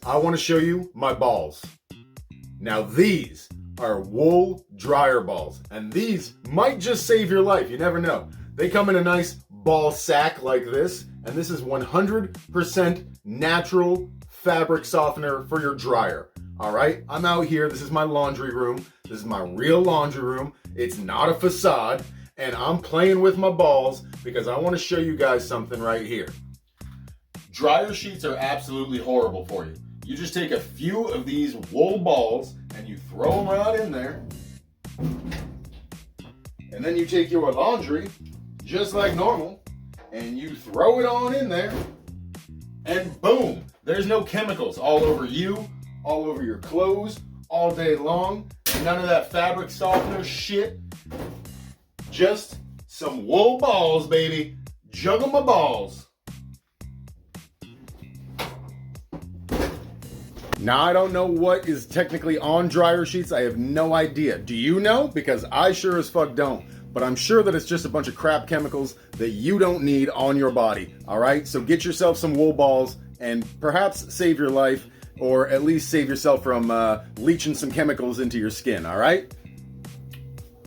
I want to show you my balls. Now these are wool dryer balls, and these might just save your life. You never know. They come in a nice ball sack like this, and this is 100% natural fabric softener for your dryer. All right, I'm out here. This is my laundry room. This is my real laundry room. It's not a facade, and I'm playing with my balls because I want to show you guys something right here. Dryer sheets are absolutely horrible for you. You just take a few of these wool balls and you throw them right in there. And then you take your laundry, just like normal, and you throw it on in there. And boom, there's no chemicals all over you, all over your clothes, all day long. None of that fabric softener shit. Just some wool balls, baby. Juggle my balls. Now, I don't know what is technically on dryer sheets. I have no idea. Do you know? Because I sure as fuck don't. But I'm sure that it's just a bunch of crap chemicals that you don't need on your body. All right? So get yourself some wool balls and perhaps save your life, or at least save yourself from leaching some chemicals into your skin. All right?